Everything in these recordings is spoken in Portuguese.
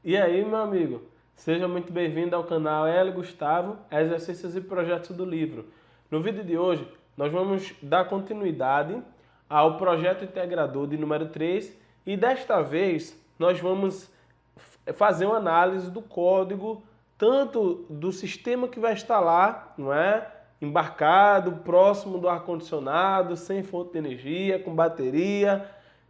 E aí, meu amigo? Seja muito bem-vindo ao canal Hélio Gustavo, Exercícios e Projetos do Livro. No vídeo de hoje, nós vamos dar continuidade ao projeto integrador de número 3 e desta vez nós vamos fazer uma análise do código, tanto do sistema que vai estar lá, não é? Embarcado, próximo do ar-condicionado, sem fonte de energia, com bateria,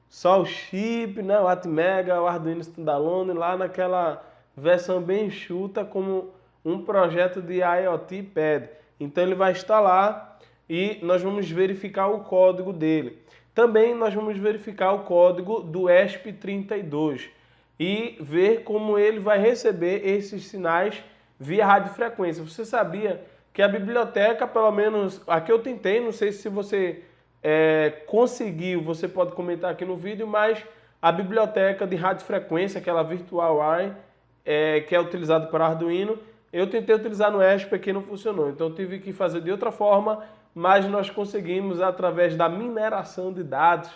só o chip, né? O Atmega, o Arduino Standalone, lá naquela versão bem enxuta, como um projeto de IoT Pad. Então ele vai estar lá e nós vamos verificar o código dele. Também nós vamos verificar o código do ESP32 e ver como ele vai receber esses sinais via radiofrequência. Você sabia que a biblioteca, pelo menos aqui eu tentei, não sei se você conseguiu, você pode comentar aqui no vídeo, mas a biblioteca de radiofrequência, aquela VirtualWire, que é utilizada para Arduino, eu tentei utilizar no ESP aqui, não funcionou. Então eu tive que fazer de outra forma, mas nós conseguimos através da mineração de dados,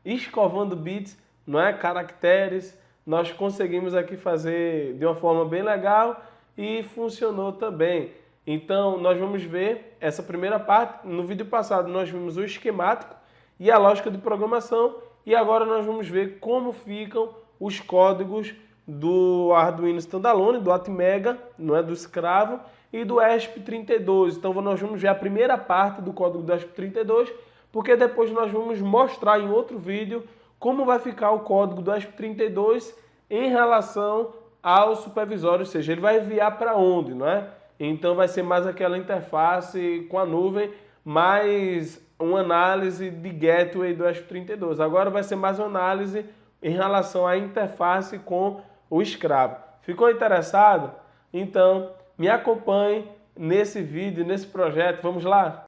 escovando bits, não é, caracteres, nós conseguimos aqui fazer de uma forma bem legal e funcionou também. Então nós vamos ver essa primeira parte. No vídeo passado nós vimos o esquemático e a lógica de programação e agora nós vamos ver como ficam os códigos do Arduino Standalone, do Atmega, não é, do escravo, e do ESP32. Então nós vamos ver a primeira parte do código do ESP32, porque depois nós vamos mostrar em outro vídeo como vai ficar o código do ESP32 em relação ao supervisório, ou seja, ele vai enviar para onde, não é? Então vai ser mais aquela interface com a nuvem, mais uma análise de gateway do ESP32. Agora vai ser mais uma análise em relação à interface com o escravo. Ficou interessado? Então me acompanhe nesse vídeo, nesse projeto. Vamos lá?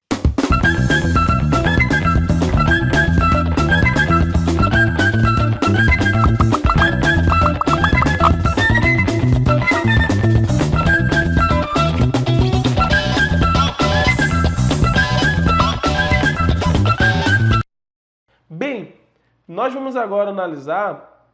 Bem, nós vamos agora analisar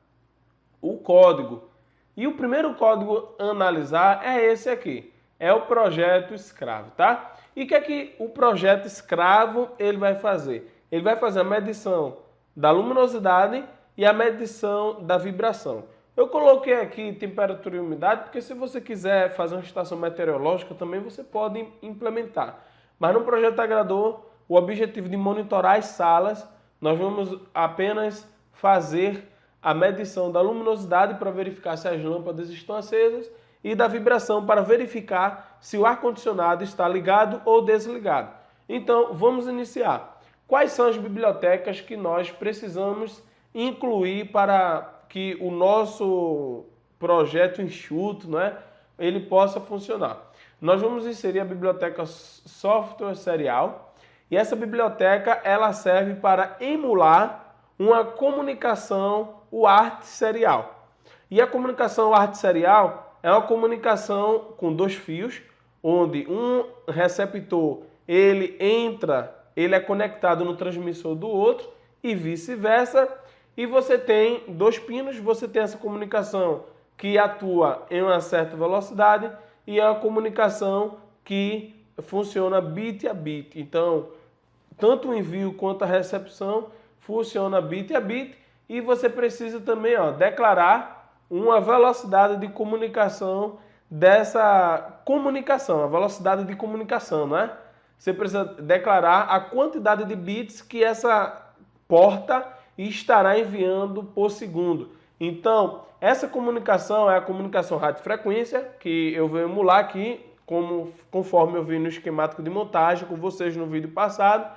o código. E o primeiro código a analisar é esse aqui. É o projeto escravo, tá? E o que é que o projeto escravo ele vai fazer? Ele vai fazer a medição da luminosidade e a medição da vibração. Eu coloquei aqui temperatura e umidade, porque se você quiser fazer uma estação meteorológica também você pode implementar. Mas no projeto integrador, o objetivo de monitorar as salas, nós vamos apenas fazer a medição da luminosidade para verificar se as lâmpadas estão acesas e da vibração para verificar se o ar-condicionado está ligado ou desligado. Então, vamos iniciar. Quais são as bibliotecas que nós precisamos incluir para que o nosso projeto enxuto, né, ele possa funcionar? Nós vamos inserir a biblioteca Software Serial e essa biblioteca ela serve para emular uma comunicação UART serial. E a comunicação UART serial é uma comunicação com dois fios, onde um receptor ele é conectado no transmissor do outro e vice-versa. E você tem dois pinos, você tem essa comunicação que atua em uma certa velocidade e é uma comunicação que funciona bit a bit. Então, tanto o envio quanto a recepção funciona bit a bit e você precisa também declarar uma velocidade de comunicação dessa comunicação, a velocidade de comunicação, não é? Você precisa declarar a quantidade de bits que essa porta estará enviando por segundo. Então, essa comunicação é a comunicação radiofrequência, que eu vou emular aqui, conforme eu vi no esquemático de montagem com vocês no vídeo passado,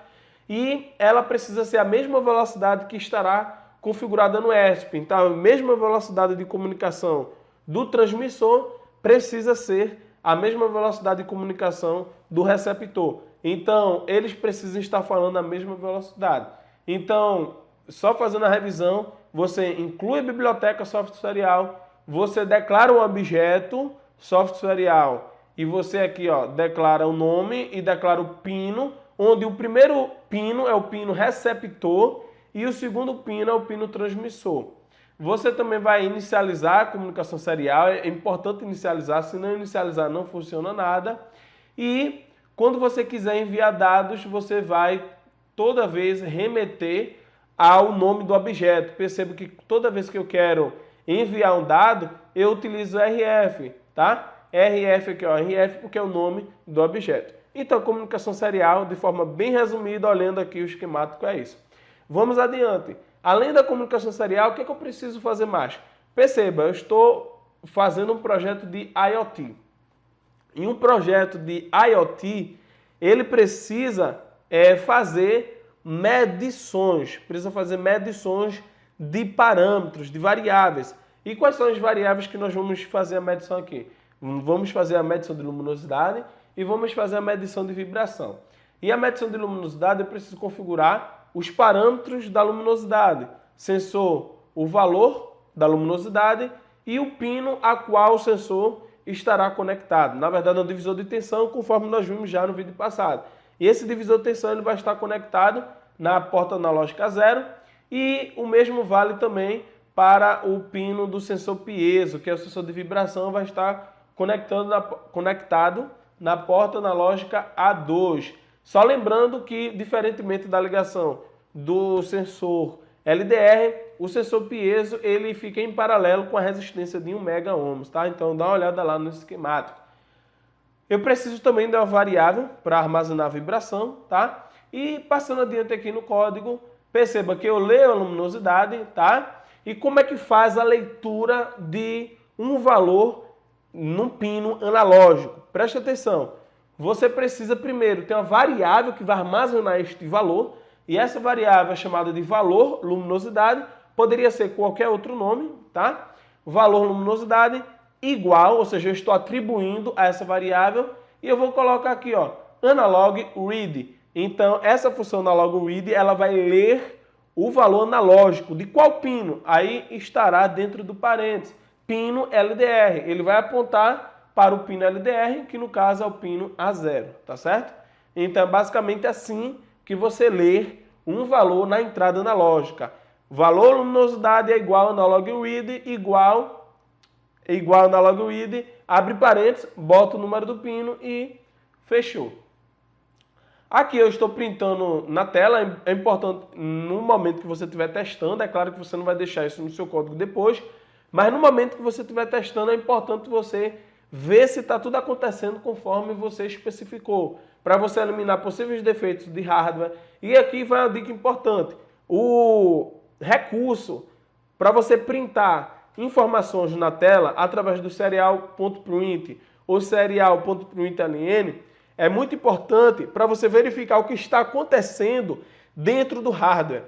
e ela precisa ser a mesma velocidade que estará configurada no ESP. Então, a mesma velocidade de comunicação do transmissor precisa ser a mesma velocidade de comunicação do receptor. Então, eles precisam estar falando a mesma velocidade. Então, só fazendo a revisão, você inclui a biblioteca software serial, você declara um objeto software serial e você aqui declara o nome e declara o pino, onde o primeiro pino é o pino receptor e o segundo pino é o pino transmissor. Você também vai inicializar a comunicação serial, é importante inicializar, se não inicializar não funciona nada. E quando você quiser enviar dados, você vai toda vez remeter ao nome do objeto. Perceba que toda vez que eu quero enviar um dado, eu utilizo RF, tá? RF aqui, ó, RF porque é o nome do objeto. Então, comunicação serial, de forma bem resumida, olhando aqui o esquemático, é isso. Vamos adiante. Além da comunicação serial, o que é que eu preciso fazer mais? Perceba, eu estou fazendo um projeto de IoT. Em um projeto de IoT, ele precisa fazer medições, de parâmetros, de variáveis. E quais são as variáveis que nós vamos fazer a medição aqui? Vamos fazer a medição de luminosidade e vamos fazer a medição de vibração. E a medição de luminosidade eu preciso configurar os parâmetros da luminosidade, sensor, o valor da luminosidade e o pino a qual o sensor estará conectado. Na verdade é um divisor de tensão, conforme nós vimos já no vídeo passado. E esse divisor de tensão ele vai estar conectado na porta analógica 0 e o mesmo vale também para o pino do sensor piezo, que é o sensor de vibração, vai estar conectado na porta analógica A2. Só lembrando que, diferentemente da ligação do sensor LDR, o sensor piezo ele fica em paralelo com a resistência de 1 mega-ohms, tá? Então dá uma olhada lá no esquemático. Eu preciso também de uma variável para armazenar a vibração, tá? E passando adiante aqui no código, perceba que eu leio a luminosidade, tá? E como é que faz a leitura de um valor num pino analógico? Preste atenção. Você precisa primeiro ter uma variável que vai armazenar este valor, e essa variável é chamada de valor luminosidade, poderia ser qualquer outro nome, tá? Valor luminosidade igual, ou seja, eu estou atribuindo a essa variável, e eu vou colocar aqui, ó, analog read. Então, essa função analog read, ela vai ler o valor analógico de qual pino? Aí estará dentro do parênteses, pino LDR. Ele vai apontar para o pino LDR, que no caso é o pino A0, tá certo? Então, é basicamente assim que você lê um valor na entrada analógica. Valor luminosidade é igual analog read, igual analog read, abre parênteses, bota o número do pino e fechou. Aqui eu estou printando na tela, é importante no momento que você estiver testando, é claro que você não vai deixar isso no seu código depois, mas no momento que você estiver testando é importante você ver se está tudo acontecendo conforme você especificou, para você eliminar possíveis defeitos de hardware. E aqui vai uma dica importante, o recurso para você printar informações na tela através do serial.print ou serial.println é muito importante para você verificar o que está acontecendo dentro do hardware.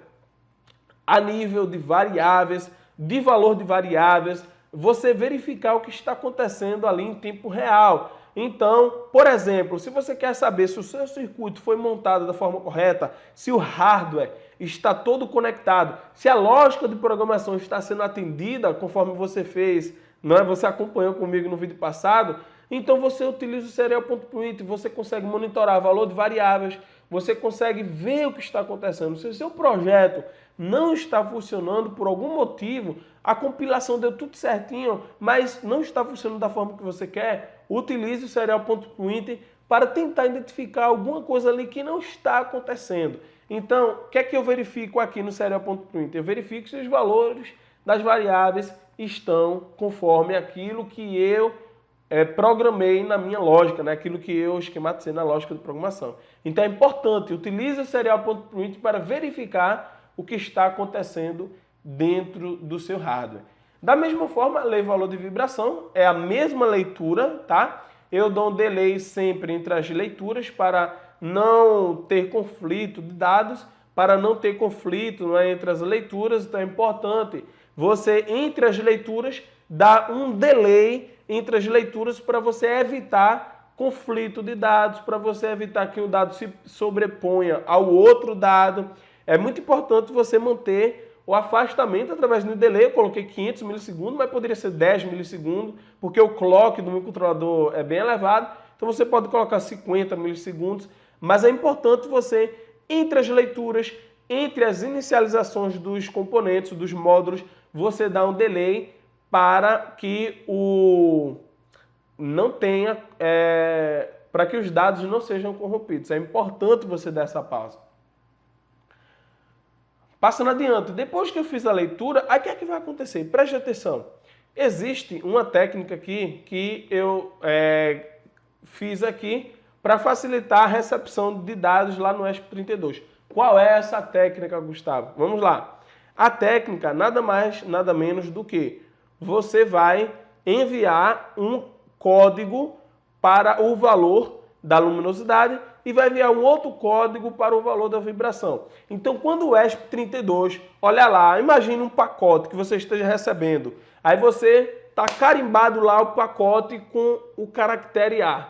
A nível de variáveis, de valor de variáveis, você verificar o que está acontecendo ali em tempo real. Então, por exemplo, se você quer saber se o seu circuito foi montado da forma correta, se o hardware está todo conectado, se a lógica de programação está sendo atendida conforme você fez, não é? Você acompanhou comigo no vídeo passado, então você utiliza o serial.print, você consegue monitorar valor de variáveis, você consegue ver o que está acontecendo. Se o seu projeto não está funcionando por algum motivo, a compilação deu tudo certinho, mas não está funcionando da forma que você quer, utilize o serial.print para tentar identificar alguma coisa ali que não está acontecendo. Então, o que é que eu verifico aqui no serial.print? Eu verifico se os valores das variáveis estão conforme aquilo que eu programei na minha lógica, né? Aquilo que eu esquematizei na lógica de programação. Então é importante, utilize o serial.print para verificar o que está acontecendo dentro do seu hardware. Da mesma forma, ler valor de vibração é a mesma leitura, tá? Eu dou um delay sempre entre as leituras para não ter conflito de dados, para não ter conflito, não é, entre as leituras. Então é importante você, entre as leituras, dar um delay entre as leituras para você evitar conflito de dados, para você evitar que um dado se sobreponha ao outro dado. É muito importante você manter o afastamento através do delay. Eu coloquei 500 milissegundos, mas poderia ser 10 milissegundos, porque o clock do meu controlador é bem elevado, então você pode colocar 50 milissegundos, mas é importante você, entre as leituras, entre as inicializações dos componentes, dos módulos, você dá um delay para que não tenha, para que os dados não sejam corrompidos. É importante você dar essa pausa. Passando adiante, depois que eu fiz a leitura, aí o que é que vai acontecer? Preste atenção. Existe uma técnica aqui que eu fiz aqui para facilitar a recepção de dados lá no ESP32. Qual é essa técnica, Gustavo? Vamos lá. A técnica nada mais, nada menos do que você vai enviar um código para o valor da luminosidade e vai enviar um outro código para o valor da vibração. Então, quando o ESP32, olha lá, imagine um pacote que você esteja recebendo. Aí você está carimbado lá o pacote com o caractere A.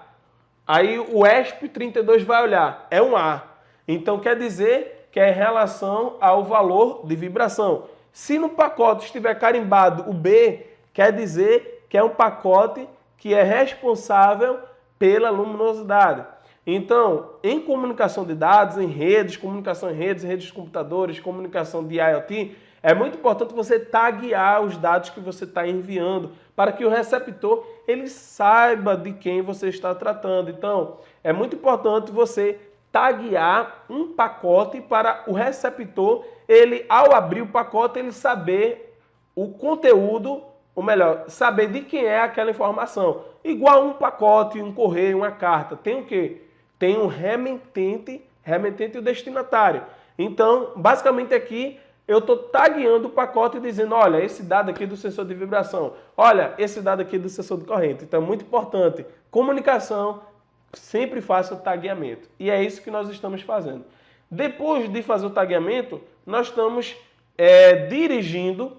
Aí o ESP32 vai olhar, é um A. Então, quer dizer que é em relação ao valor de vibração. Se no pacote estiver carimbado o B, quer dizer que é um pacote que é responsável pela luminosidade. Então, em comunicação de dados, em redes, comunicação em redes, redes de computadores, comunicação de IoT, é muito importante você taguear os dados que você está enviando para que o receptor ele saiba de quem você está tratando. Então, é muito importante você taguear um pacote para o receptor, ele, ao abrir o pacote, ele saber o conteúdo, ou melhor, saber de quem é aquela informação. Igual um pacote, um correio, uma carta. Tem o quê? Tem um remetente e o destinatário. Então, basicamente aqui, eu estou tagueando o pacote e dizendo, olha, esse dado aqui é do sensor de vibração. Olha, esse dado aqui é do sensor de corrente. Então, é muito importante. Comunicação, sempre faça o tagueamento. E é isso que nós estamos fazendo. Depois de fazer o tagueamento, nós estamos dirigindo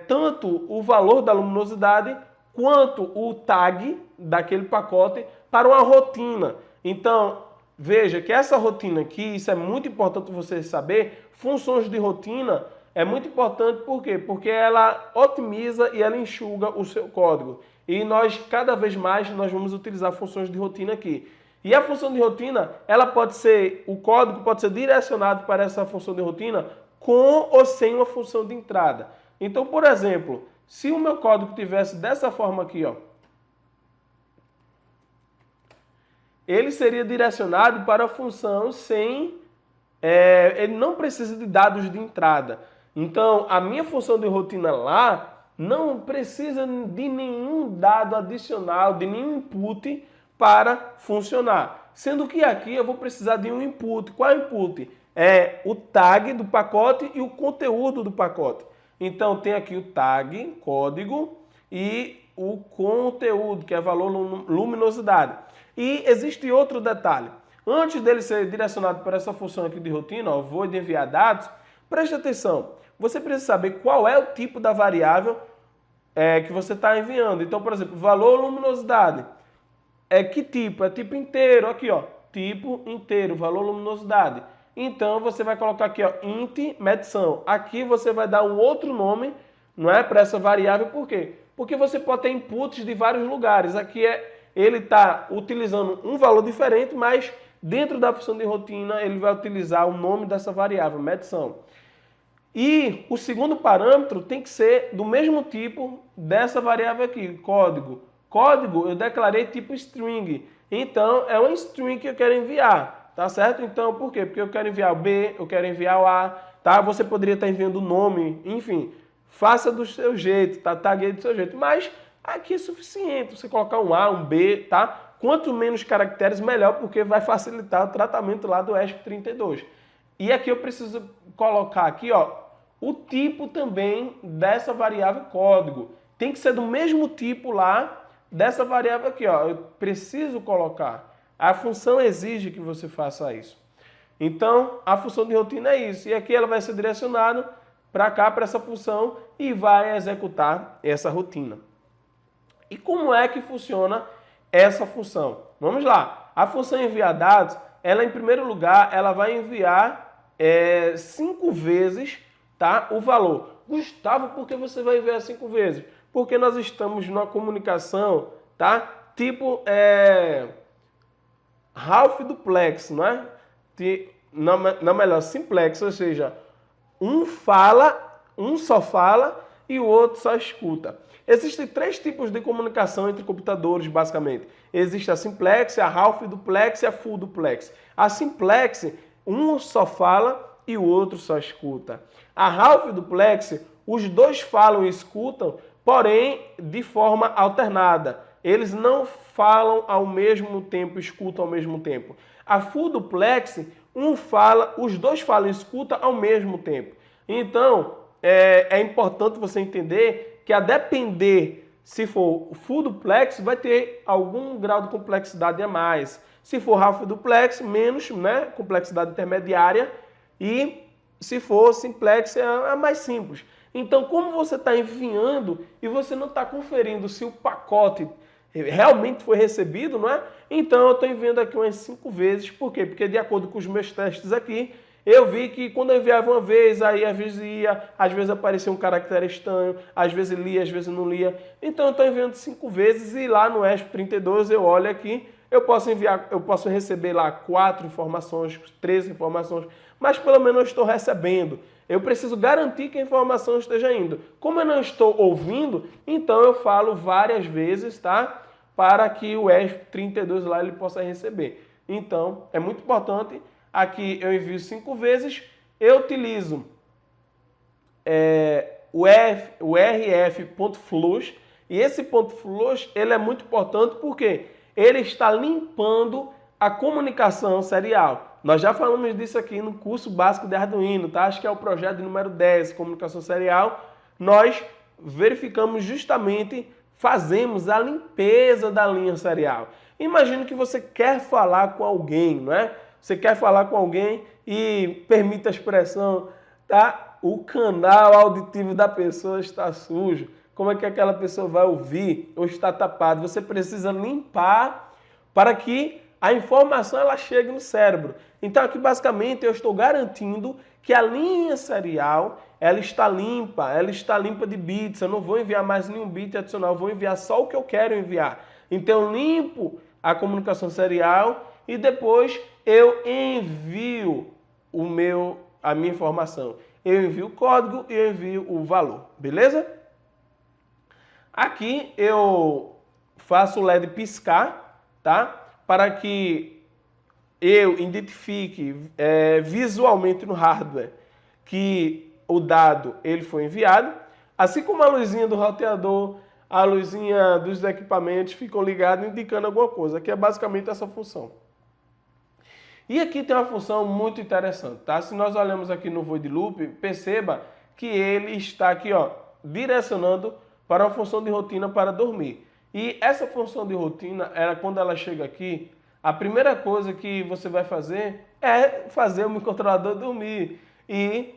tanto o valor da luminosidade quanto o tag daquele pacote para uma rotina. Então, veja que essa rotina aqui, isso é muito importante você saber, funções de rotina é muito importante, por quê? Porque ela otimiza e ela enxuga o seu código. E nós, cada vez mais, nós vamos utilizar funções de rotina aqui. E a função de rotina, ela pode ser, o código pode ser direcionado para essa função de rotina com ou sem uma função de entrada. Então, por exemplo, se o meu código tivesse dessa forma aqui, ó, ele seria direcionado para a função sem... ele não precisa de dados de entrada. Então, a minha função de rotina lá não precisa de nenhum dado adicional, de nenhum input para funcionar. Sendo que aqui eu vou precisar de um input. Qual é o input? É o tag do pacote e o conteúdo do pacote. Então, tem aqui o tag, código, e o conteúdo, que é valor luminosidade. E existe outro detalhe. Antes dele ser direcionado para essa função aqui de rotina, ó, vou enviar dados, preste atenção. Você precisa saber qual é o tipo da variável que você está enviando. Então, por exemplo, valor luminosidade. Que tipo? É tipo inteiro. Aqui, ó, tipo inteiro, valor luminosidade. Então, você vai colocar aqui, ó, int medição. Aqui você vai dar um outro nome, não é, para essa variável. Por quê? Porque você pode ter inputs de vários lugares. Aqui ele está utilizando um valor diferente, mas dentro da função de rotina ele vai utilizar o nome dessa variável, medição. E o segundo parâmetro tem que ser do mesmo tipo dessa variável aqui, código. Código eu declarei tipo string. Então, é uma string que eu quero enviar, tá certo? Então, por quê? Porque eu quero enviar o B, eu quero enviar o A, tá? Você poderia estar enviando o nome, enfim. Faça do seu jeito, tá? Tagueie do seu jeito. Mas aqui é suficiente você colocar um A, um B, tá? Quanto menos caracteres, melhor, porque vai facilitar o tratamento lá do ESP32. E aqui eu preciso colocar aqui, ó, o tipo também dessa variável código. Tem que ser do mesmo tipo lá dessa variável aqui, ó. Eu preciso colocar. A função exige que você faça isso. Então, a função de rotina é isso. E aqui ela vai ser direcionada para cá, para essa função, e vai executar essa rotina. E como é que funciona essa função? Vamos lá. A função enviar dados, ela em primeiro lugar, ela vai enviar 5 vezes, tá, o valor. Gustavo, por que você vai enviar 5 vezes? Porque nós estamos numa comunicação, tá, tipo half duplex, não é? Não melhor, simplex, ou seja, um fala, um só fala e o outro só escuta. Existem 3 tipos de comunicação entre computadores, basicamente. Existe a simplex, a half duplex e a full duplex. A simplex, um só fala e o outro só escuta. A half duplex, os dois falam e escutam, porém de forma alternada. Eles não falam ao mesmo tempo, escutam ao mesmo tempo. A full duplex, os dois falam e escutam ao mesmo tempo. Então, é importante você entender que a depender, se for full duplex, vai ter algum grau de complexidade a mais. Se for half duplex, menos, né, complexidade intermediária. E se for simplex, é mais simples. Então, como você está enviando e você não está conferindo se o pacote realmente foi recebido, não é? Então, eu estou enviando aqui umas 5 vezes. Por quê? Porque de acordo com os meus testes aqui, eu vi que quando eu enviava uma vez, aí às vezes ia, às vezes aparecia um caractere estranho, às vezes lia, às vezes não lia. Então eu estou enviando 5 vezes e lá no ESP32 eu olho aqui, eu posso receber lá 4 informações, 3 informações, mas pelo menos eu estou recebendo. Eu preciso garantir que a informação esteja indo. Como eu não estou ouvindo, então eu falo várias vezes, tá? Para que o ESP32 lá ele possa receber. Então é muito importante. Aqui eu envio 5 vezes, eu utilizo o rf.flush, e esse ponto flush ele é muito importante porque ele está limpando a comunicação serial. Nós já falamos disso aqui no curso básico de Arduino, tá? Acho que é o projeto número 10, comunicação serial. Nós verificamos justamente, fazemos a limpeza da linha serial. Imagine que você quer falar com alguém, não é? Você quer falar com alguém e, permita a expressão, tá? O canal auditivo da pessoa está sujo. Como é que aquela pessoa vai ouvir ou está tapado? Você precisa limpar para que a informação ela chegue no cérebro. Então aqui basicamente eu estou garantindo que a linha serial ela está limpa de bits. Eu não vou enviar mais nenhum bit adicional, eu vou enviar só o que eu quero enviar. Então eu limpo a comunicação serial e depois eu envio a minha informação. Eu envio o código e eu envio o valor, beleza? Aqui eu faço o LED piscar, tá? Para que eu identifique visualmente no hardware que o dado ele foi enviado, assim como a luzinha do roteador, a luzinha dos equipamentos ficam ligadas indicando alguma coisa, que é basicamente essa função. E aqui tem uma função muito interessante, tá? Se nós olhamos aqui no void loop, perceba que ele está aqui, ó, direcionando para uma função de rotina para dormir. E essa função de rotina, quando ela chega aqui, a primeira coisa que você vai fazer é fazer o microcontrolador dormir. E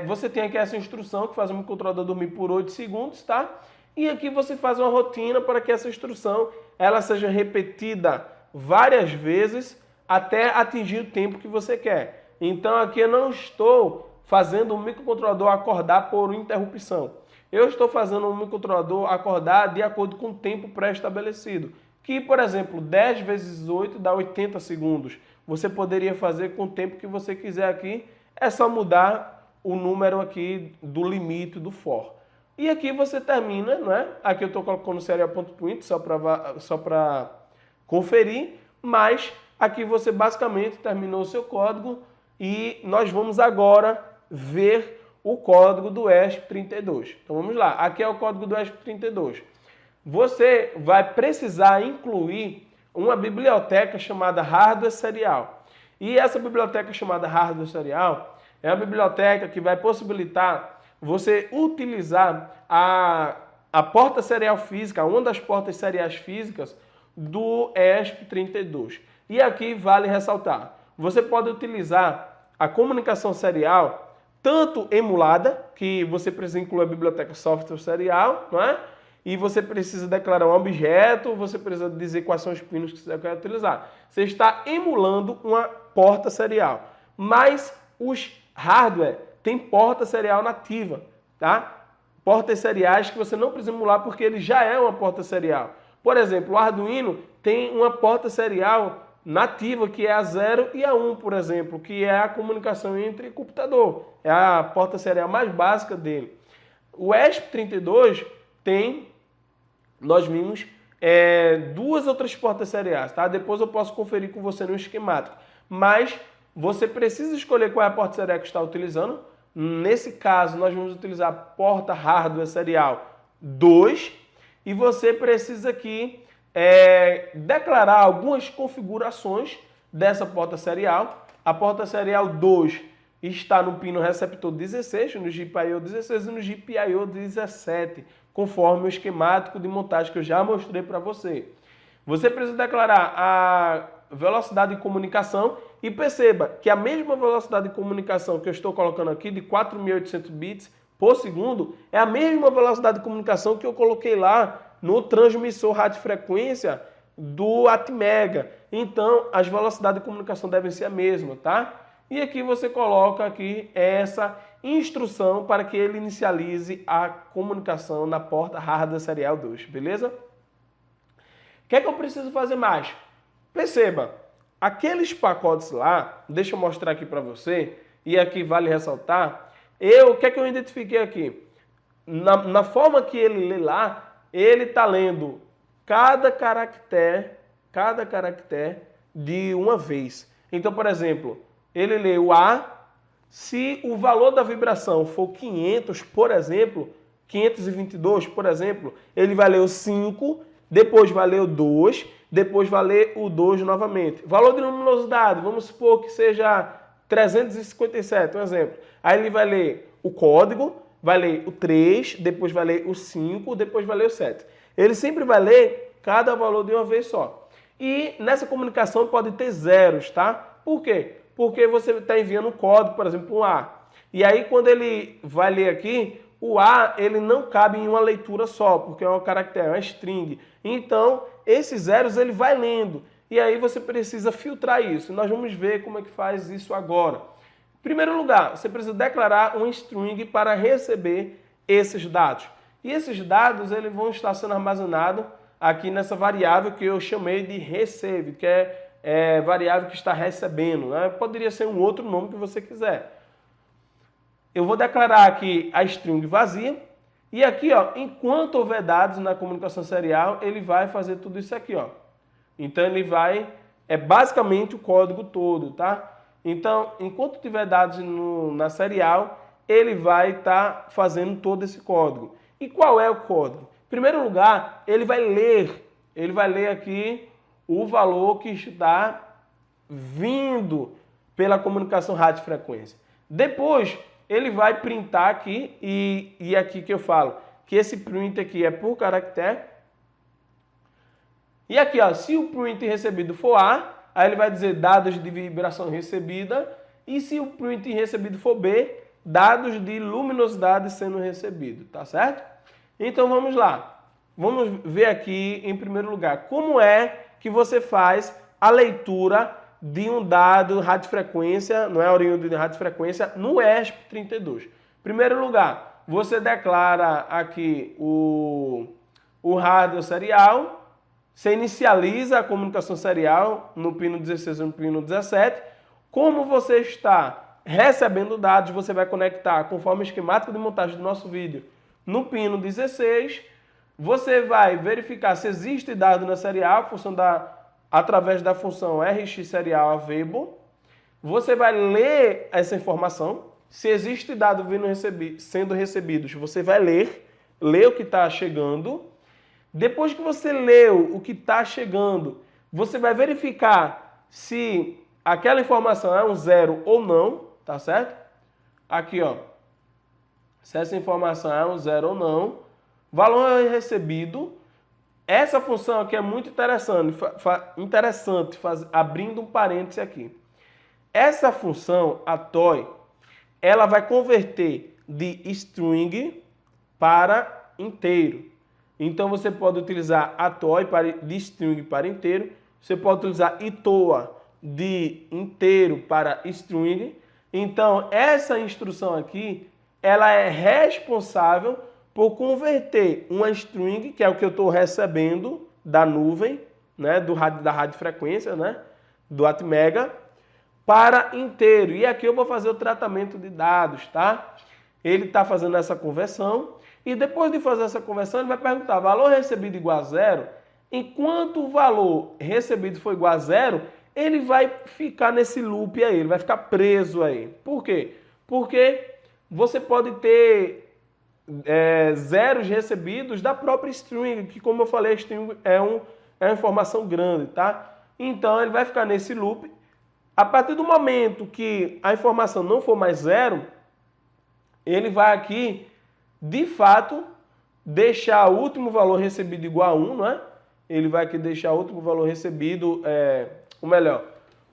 você tem aqui essa instrução que faz o microcontrolador dormir por 8 segundos, tá? E aqui você faz uma rotina para que essa instrução ela seja repetida várias vezes até atingir o tempo que você quer. Então aqui eu não estou fazendo o microcontrolador acordar por interrupção. Eu estou fazendo o microcontrolador acordar de acordo com o tempo pré-estabelecido. Que, por exemplo, 10 vezes 8 dá 80 segundos. Você poderia fazer com o tempo que você quiser aqui. É só mudar o número aqui do limite do for. E aqui você termina, não é? Aqui eu estou colocando serial.print só para conferir, mas aqui você basicamente terminou o seu código e nós vamos agora ver o código do ESP32. Então vamos lá, aqui é o código do ESP32. Você vai precisar incluir uma biblioteca chamada Hardware Serial. E essa biblioteca chamada Hardware Serial é a biblioteca que vai possibilitar você utilizar a porta serial física, uma das portas seriais físicas do ESP32. E aqui vale ressaltar, você pode utilizar a comunicação serial tanto emulada, que você precisa incluir a biblioteca software serial, não é? E você precisa declarar um objeto, você precisa dizer quais são os pinos que você quer utilizar. Você está emulando uma porta serial. Mas os hardware têm porta serial nativa, tá? Portas seriais que você não precisa emular porque ele já é uma porta serial. Por exemplo, o Arduino tem uma porta serial nativa, que é a 0 e a 1, por exemplo, que é a comunicação entre computador. É a porta serial mais básica dele. O ESP32 tem, nós vimos, duas outras portas seriais, tá? Depois eu posso conferir com você no esquemático. Mas você precisa escolher qual é a porta serial que está utilizando. Nesse caso, nós vamos utilizar a porta hardware serial 2 e você precisa aqui declarar algumas configurações dessa porta serial. A porta serial 2 está no pino receptor 16, no GPIO 16 e no GPIO 17, conforme o esquemático de montagem que eu já mostrei para você. Você precisa declarar a velocidade de comunicação e perceba que a mesma velocidade de comunicação que eu estou colocando aqui, de 4.800 bits por segundo, é a mesma velocidade de comunicação que eu coloquei lá no transmissor radiofrequência do Atmega. Então, as velocidades de comunicação devem ser a mesma, tá? E aqui você coloca aqui essa instrução para que ele inicialize a comunicação na porta hardware serial 2, beleza? O que é que eu preciso fazer mais? Perceba, aqueles pacotes lá, deixa eu mostrar aqui para você, e aqui vale ressaltar, o que é que eu identifiquei aqui? Na forma que ele lê lá, ele está lendo cada caractere de uma vez. Então, por exemplo, ele lê o A, se o valor da vibração for 500, por exemplo, 522, por exemplo, ele vai ler o 5, depois vai ler o 2, depois vai ler o 2 novamente. Valor de luminosidade, vamos supor que seja 357, um exemplo. Aí ele vai ler o código, vai ler o 3, depois vai ler o 5, depois vai ler o 7. Ele sempre vai ler cada valor de uma vez só. E nessa comunicação pode ter zeros, tá? Por quê? Porque você está enviando um código, por exemplo, um A. E aí quando ele vai ler aqui, o A ele não cabe em uma leitura só, porque é um caractere, é uma string. Então, esses zeros ele vai lendo. E aí você precisa filtrar isso. Nós vamos ver como é que faz isso agora. Em primeiro lugar, você precisa declarar um string para receber esses dados. E esses dados eles vão estar sendo armazenados aqui nessa variável que eu chamei de receive, que é variável que está recebendo, né? Poderia ser um outro nome que você quiser. Eu vou declarar aqui a string vazia. E aqui, ó, enquanto houver dados na comunicação serial, ele vai fazer tudo isso aqui, ó. Então ele vai, basicamente o código todo, tá? Então, enquanto tiver dados na serial, ele vai estar fazendo todo esse código. E qual é o código? Em primeiro lugar, ele vai ler aqui o valor que está vindo pela comunicação radiofrequência. Depois, ele vai printar aqui, e aqui que eu falo, que esse print aqui é por caractere. E aqui, ó, se o print recebido for A, aí ele vai dizer dados de vibração recebida, e se o print recebido for B, dados de luminosidade sendo recebido, tá certo? Então vamos lá. Vamos ver aqui, em primeiro lugar, como é que você faz a leitura de um dado radiofrequência, não é oriundo de radiofrequência, no ESP32. Em primeiro lugar, você declara aqui o hardware serial, você inicializa a comunicação serial no pino 16 e no pino 17. Como você está recebendo dados, você vai conectar, conforme o esquemático de montagem do nosso vídeo, no pino 16. Você vai verificar se existe dado na serial, através da função RX serial available. Você vai ler essa informação. Se existe dado sendo recebidos, você vai ler o que está chegando. Depois que você leu o que está chegando, você vai verificar se aquela informação é um zero ou não, tá certo? Aqui, ó, se essa informação é um zero ou não, valor recebido. Essa função aqui é muito interessante, abrindo um parêntese aqui. Essa função, a toy, ela vai converter de string para inteiro. Então você pode utilizar a toy de string para inteiro, você pode utilizar itoa de inteiro para string. Então essa instrução aqui, ela é responsável por converter uma string, que é o que eu estou recebendo da nuvem, né, da radiofrequência, né, do Atmega para inteiro. E aqui eu vou fazer o tratamento de dados, tá? Ele está fazendo essa conversão e depois de fazer essa conversão ele vai perguntar valor recebido igual a zero. Enquanto o valor recebido for igual a zero, ele vai ficar nesse loop aí, ele vai ficar preso aí. Por quê? Porque você pode ter zeros recebidos da própria string, que como eu falei, a string é uma informação grande, tá? Então ele vai ficar nesse loop. A partir do momento que a informação não for mais zero, ele vai aqui, de fato, deixar o último valor recebido igual a 1, não é? Ele vai aqui deixar o último valor recebido,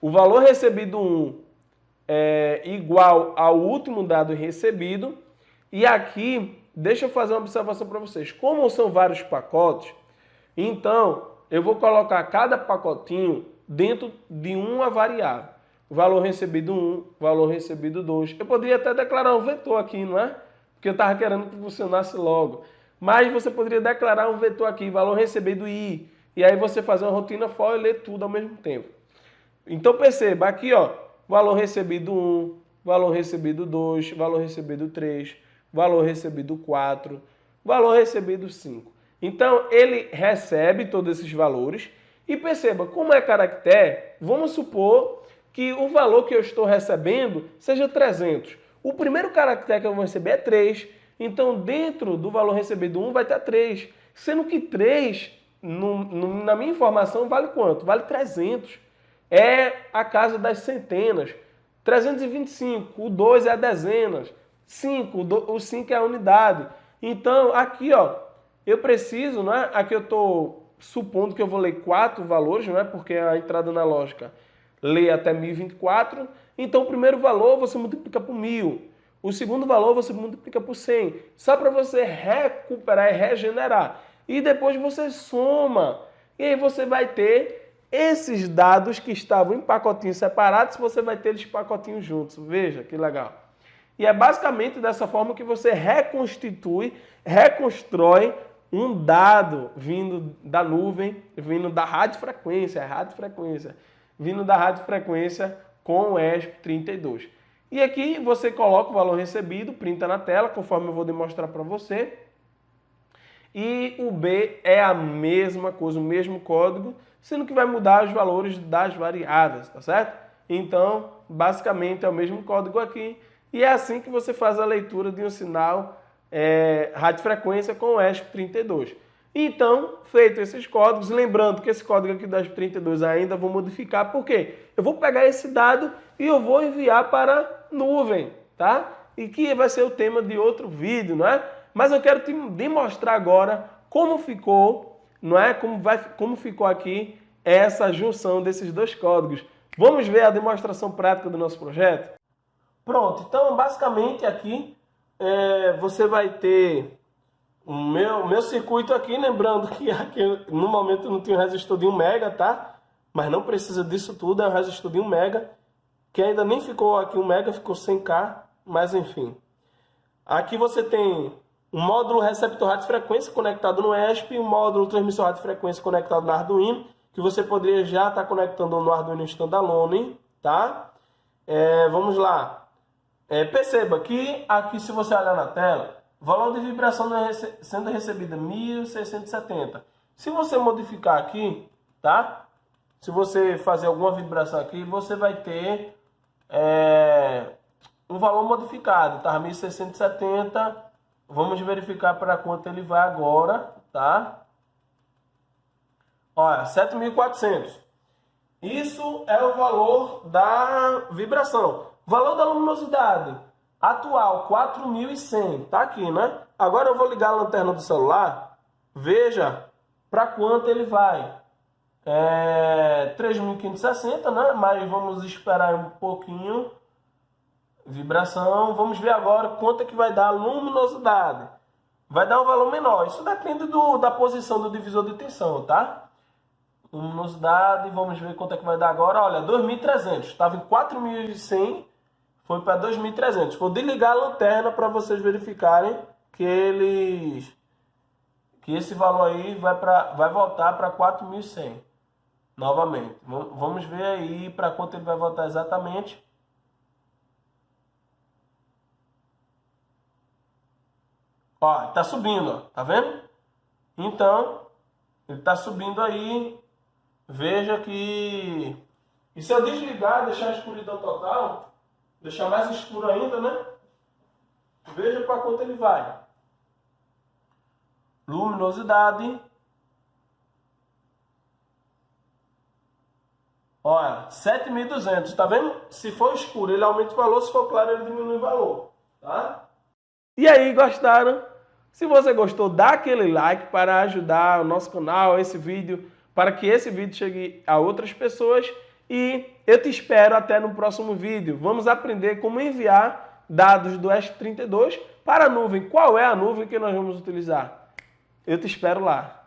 o valor recebido 1 é igual ao último dado recebido. E aqui, deixa eu fazer uma observação para vocês. Como são vários pacotes, então eu vou colocar cada pacotinho dentro de uma variável. Valor recebido 1, valor recebido 2. Eu poderia até declarar um vetor aqui, não é? Porque eu estava querendo que funcionasse logo. Mas você poderia declarar um vetor aqui, valor recebido i. E aí você fazer uma rotina for e ler tudo ao mesmo tempo. Então perceba, aqui ó, valor recebido 1, valor recebido 2, valor recebido 3, valor recebido 4, valor recebido 5. Então ele recebe todos esses valores e perceba, como é caractere, vamos supor que o valor que eu estou recebendo seja 300. O primeiro caractere que eu vou receber é 3. Então, dentro do valor recebido 1 vai ter 3. Sendo que 3, na minha informação, vale quanto? Vale 300. É a casa das centenas. 325. O 2 é a dezenas. 5. O 5 é a unidade. Então, aqui, ó, eu preciso, né? Aqui eu estou supondo que eu vou ler 4 valores, não é? Porque a entrada na lógica lê até 1024. Então, o primeiro valor você multiplica por 1000. O segundo valor você multiplica por 100. Só para você recuperar e regenerar. E depois você soma. E aí você vai ter esses dados que estavam em pacotinhos separados, você vai ter eles pacotinhos juntos. Veja que legal. E é basicamente dessa forma que você reconstrói um dado vindo da nuvem, vindo da radiofrequência, vindo da radiofrequência com o ESP32. E aqui você coloca o valor recebido, printa na tela, conforme eu vou demonstrar para você. E o B é a mesma coisa, o mesmo código, sendo que vai mudar os valores das variáveis, tá certo? Então, basicamente é o mesmo código aqui. E é assim que você faz a leitura de um sinal radiofrequência com o ESP32. Então, feito esses códigos, lembrando que esse código aqui das 32 ainda vou modificar, por quê? Eu vou pegar esse dado e eu vou enviar para a nuvem, tá? E que vai ser o tema de outro vídeo, não é? Mas eu quero te demonstrar agora como ficou, não é? Como ficou aqui essa junção desses dois códigos. Vamos ver a demonstração prática do nosso projeto? Pronto, então basicamente aqui você vai ter o meu circuito aqui, lembrando que aqui no momento não tinha um resistor de 1 mega, tá? Mas não precisa disso tudo, é um resistor de 1 mega, que ainda nem ficou aqui 1 mega, ficou 100K, mas enfim. Aqui você tem um módulo receptor radiofrequência conectado no ESP e um módulo transmissor radiofrequência conectado no Arduino, que você poderia já estar conectando no Arduino standalone, tá? Vamos lá. Perceba que aqui, se você olhar na tela, o valor de vibração sendo recebida 1670. Se você modificar aqui, tá? Se você fazer alguma vibração aqui, você vai ter um valor modificado, tá? 1670. Vamos verificar para quanto ele vai agora, tá? Olha, 7400. Isso é o valor da vibração. O valor da luminosidade atual, 4100. Tá aqui, né? Agora eu vou ligar a lanterna do celular. Veja para quanto ele vai. 3560, né? Mas vamos esperar um pouquinho. Vibração. Vamos ver agora quanto é que vai dar a luminosidade. Vai dar um valor menor. Isso depende da posição do divisor de tensão, tá? Luminosidade, vamos ver quanto é que vai dar agora. Olha, 2300. Estava em 4100, foi para 2300. Vou desligar a lanterna para vocês verificarem que esse valor aí vai voltar para 4100. novamente. Vamos ver aí para quanto ele vai voltar exatamente. Ó, tá subindo, ó, tá vendo? Então, ele tá subindo aí. Veja que... E se eu desligar, deixar a escuridão total, deixar mais escuro ainda, né? Veja para quanto ele vai. Luminosidade. Olha, 7.200, tá vendo? Se for escuro, ele aumenta o valor, se for claro, ele diminui o valor, tá? E aí, gostaram? Se você gostou, dá aquele like para ajudar o nosso canal, esse vídeo, para que esse vídeo chegue a outras pessoas. E eu te espero até no próximo vídeo. Vamos aprender como enviar dados do ESP32 para a nuvem. Qual é a nuvem que nós vamos utilizar? Eu te espero lá.